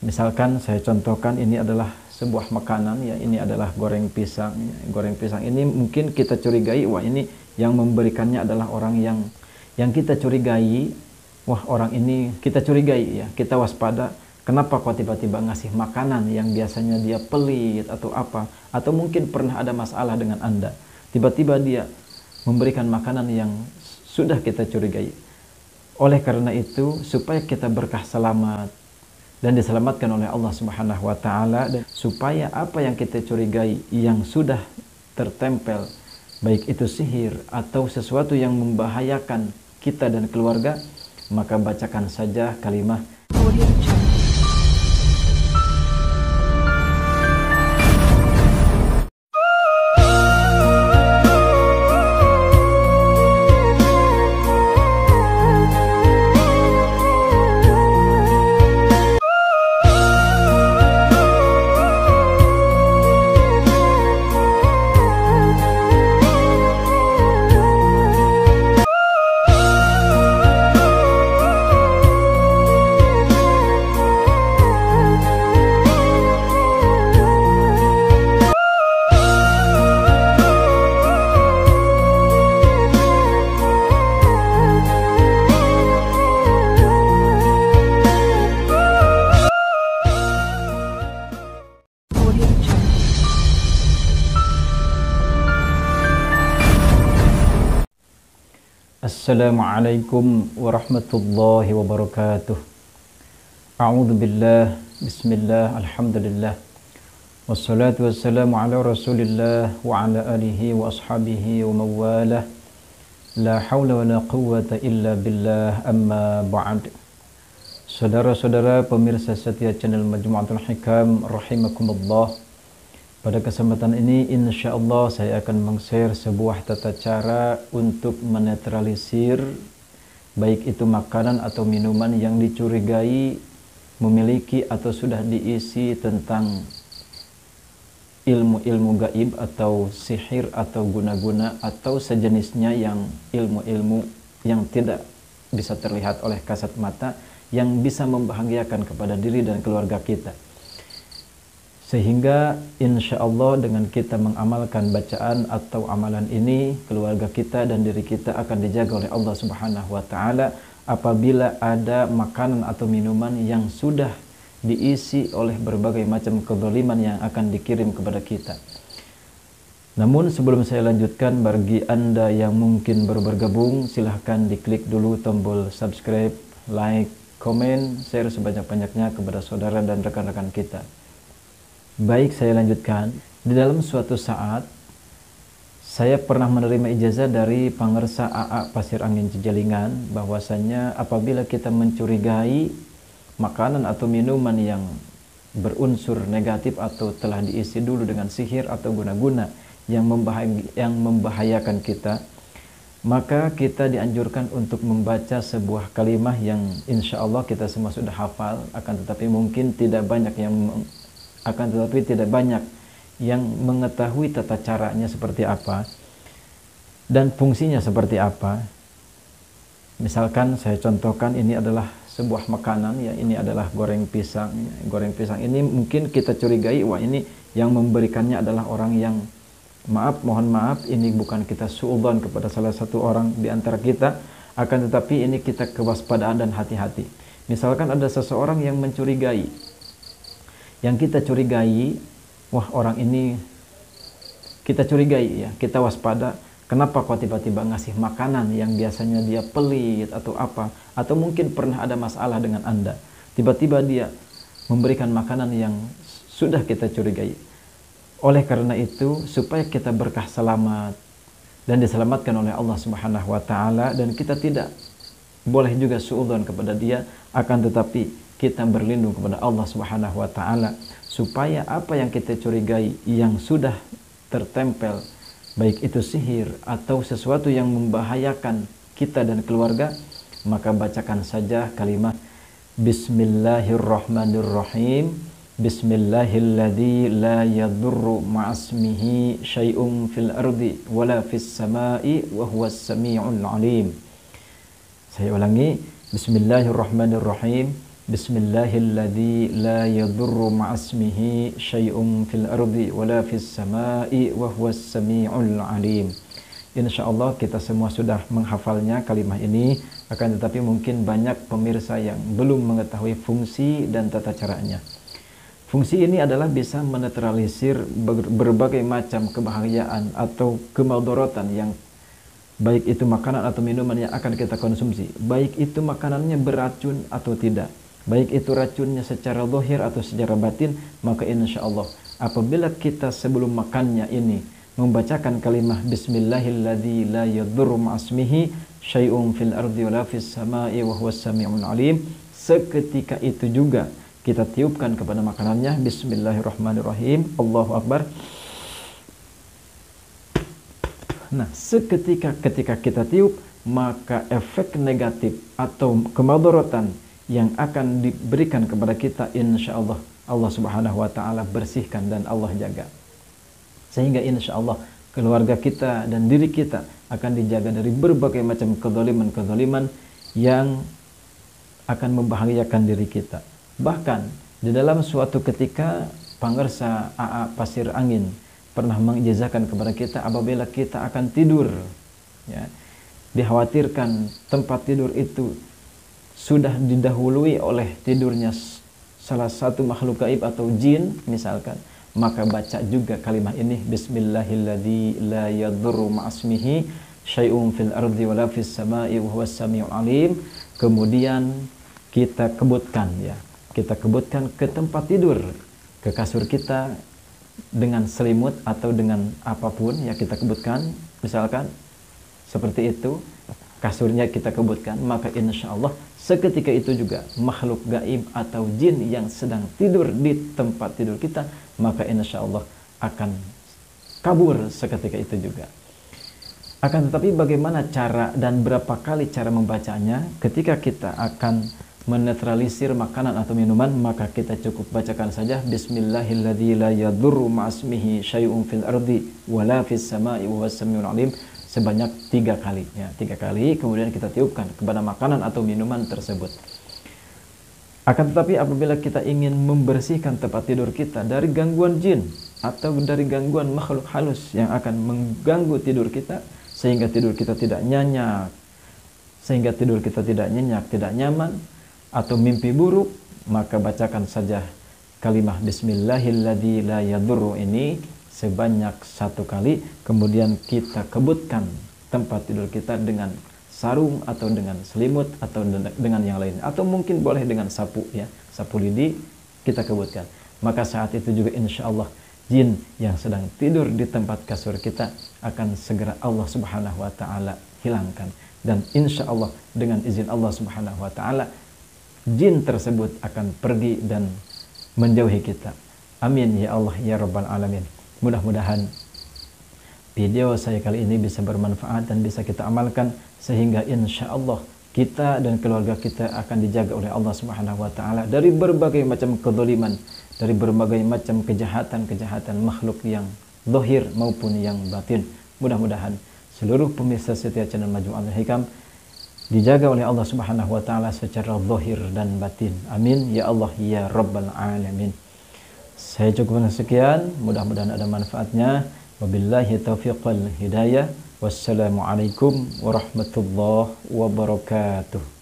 Misalkan saya contohkan ini adalah sebuah makanan ya, ini adalah goreng pisang. Goreng pisang ini mungkin kita curigai, wah ini yang memberikannya adalah orang yang kita curigai, wah orang ini kita curigai ya, kita waspada. Kenapa kok tiba-tiba ngasih makanan yang biasanya dia pelit atau apa, atau mungkin pernah ada masalah dengan Anda. Tiba-tiba dia memberikan makanan yang sudah kita curigai. Oleh karena itu, supaya kita berkah selamat dan diselamatkan oleh Allah Subhanahu wa taala, dan supaya apa yang kita curigai yang sudah tertempel, baik itu sihir atau sesuatu yang membahayakan kita dan keluarga, maka bacakan saja kalimat Assalamualaikum warahmatullahi wabarakatuh. A'udzu billah, bismillah, alhamdulillah. Wassalatu wassalamu ala Rasulillah wa ala alihi wa ashabihi wa mawalah. La haula wa la quwwata illa billah, amma ba'd. Saudara-saudara pemirsa setia channel Majmu'atul Hikam rahimakumullah. Pada kesempatan ini insyaallah saya akan meng-share sebuah tata cara untuk menetralisir baik itu makanan atau minuman yang dicurigai memiliki atau sudah diisi tentang ilmu-ilmu gaib atau sihir atau guna-guna atau sejenisnya, yang ilmu-ilmu yang tidak bisa terlihat oleh kasat mata, yang bisa membahagiakan kepada diri dan keluarga kita. Sehingga insya Allah dengan kita mengamalkan bacaan atau amalan ini, keluarga kita dan diri kita akan dijaga oleh Allah Subhanahu wa taala apabila ada makanan atau minuman yang sudah diisi oleh berbagai macam kezaliman yang akan dikirim kepada kita. Namun sebelum saya lanjutkan, bagi Anda yang mungkin baru bergabung, silahkan diklik dulu tombol subscribe, like, komen, share sebanyak-banyaknya kepada saudara dan rekan-rekan kita. Baik, saya lanjutkan. Di dalam suatu saat, saya pernah menerima ijazah dari Pangersa AA Pasir Angin Cijalingan, bahwasanya apabila kita mencurigai makanan atau minuman yang berunsur negatif atau telah diisi dulu dengan sihir atau guna-guna yang membahayakan kita, maka kita dianjurkan untuk membaca sebuah kalimat yang insya Allah kita semua sudah hafal, akan tetapi mungkin tidak banyak yang mengetahui tata caranya seperti apa dan fungsinya seperti apa. Misalkan saya contohkan ini adalah sebuah makanan ya, ini adalah goreng pisang. Goreng pisang ini mungkin kita curigai, wah ini yang memberikannya adalah orang yang, mohon maaf, ini bukan kita suudzon kepada salah satu orang di antara kita, akan tetapi ini kita kewaspadaan dan hati-hati. Misalkan ada seseorang yang mencurigai, yang kita curigai, wah orang ini kita curigai ya, kita waspada. Kenapa kok tiba-tiba ngasih makanan yang biasanya dia pelit atau apa, atau mungkin pernah ada masalah dengan Anda. Tiba-tiba dia memberikan makanan yang sudah kita curigai. Oleh karena itu, supaya kita berkah selamat dan diselamatkan oleh Allah Subhanahu wa taala, dan kita tidak boleh juga suudzon kepada dia, akan tetapi kita berlindung kepada Allah Subhanahu wa taala supaya apa yang kita curigai yang sudah tertempel, baik itu sihir atau sesuatu yang membahayakan kita dan keluarga, maka bacakan saja kalimat Bismillahirrahmanirrahim. Bismillahilladzi la yadurru ma'asmihi syai'un fil ardi wala fis sama'i wa huwas sami'ul alim. Saya ulangi, Bismillahirrahmanirrahim. Bismillahilladzi la yadurru ma'asmihi syai'un fil ardi wala fis sama'i wa huwas sami'ul alim. Insyaallah kita semua sudah menghafalnya kalimat ini, akan tetapi mungkin banyak pemirsa yang belum mengetahui fungsi dan tata caranya. Fungsi ini adalah bisa menetralisir berbagai macam kebahayaan atau kemadharatan yang baik itu makanan atau minuman yang akan kita konsumsi, baik itu makanannya beracun atau tidak, baik itu racunnya secara zahir atau secara batin, maka insyaallah apabila kita sebelum makannya ini membacakan kalimah Bismillahilladzi la yadurru ma'asmihi syai'un fil ardi wala fis sama'i wa huwas sami'ul alim, seketika itu juga kita tiupkan kepada makanannya Bismillahirrahmanirrahim, Allahu Akbar. Nah, ketika kita tiup, maka efek negatif atau kemadharatan yang akan diberikan kepada kita insyaallah Allah Subhanahu wa taala bersihkan dan Allah jaga. Sehingga insyaallah keluarga kita dan diri kita akan dijaga dari berbagai macam kezaliman-kezaliman yang akan membahayakan diri kita. Bahkan di dalam suatu ketika Pangersa AA Pasir Angin pernah mengijazahkan kepada kita apabila kita akan tidur, ya, dikhawatirkan tempat tidur itu sudah didahului oleh tidurnya salah satu makhluk gaib atau jin misalkan, maka baca juga kalimat ini Bismillahilladzi la yadurru ma'asmihi syai'un fil ardi wala fis sama'i wa huwas sami'ul alim. Kemudian kita kebutkan, ya, kita kebutkan ke tempat tidur, ke kasur kita dengan selimut atau dengan apapun ya kita kebutkan, misalkan seperti itu, kasurnya kita kebutkan, maka insyaallah seketika itu juga makhluk gaib atau jin yang sedang tidur di tempat tidur kita, maka insyaallah akan kabur seketika itu juga. Akan tetapi bagaimana cara dan berapa kali cara membacanya? Ketika kita akan menetralisir makanan atau minuman, maka kita cukup bacakan saja Bismillahilladzi la yadurru ma'asmihi syai'un fil ardi wala fis sama'i wa huwas samiul alim sebanyak 3 kali, ya, 3 kali, kemudian kita tiupkan kepada makanan atau minuman tersebut. Akan tetapi apabila kita ingin membersihkan tempat tidur kita dari gangguan jin atau dari gangguan makhluk halus yang akan mengganggu tidur kita sehingga tidur kita tidak nyenyak, tidak nyaman atau mimpi buruk, maka bacakan saja kalimah Bismillahilladzi la yadurru ini sebanyak 1 kali, kemudian kita kebutkan tempat tidur kita dengan sarung atau dengan selimut atau dengan yang lain, atau mungkin boleh dengan sapu, ya, sapu lidi kita kebutkan. Maka saat itu juga insyaallah jin yang sedang tidur di tempat kasur kita akan segera Allah Subhanahu wa taala hilangkan, dan insyaallah dengan izin Allah Subhanahu wa taala jin tersebut akan pergi dan menjauhi kita. Amin ya Allah ya Rabbal Alamin. Mudah-mudahan video saya kali ini bisa bermanfaat dan bisa kita amalkan, sehingga insya Allah kita dan keluarga kita akan dijaga oleh Allah Subhanahu wa taala dari berbagai macam kezaliman, dari berbagai macam kejahatan makhluk yang zahir maupun yang batin. Mudah-mudahan seluruh pemirsa setia channel Majmu'atul Hikam dijaga oleh Allah Subhanahu wa taala secara zahir dan batin. Amin ya Allah ya Rabbal Alamin. Saya cukupkan sekian, mudah-mudahan ada manfaatnya. Wabillahi taufiq wal hidayah. Wassalamualaikum warahmatullahi wabarakatuh.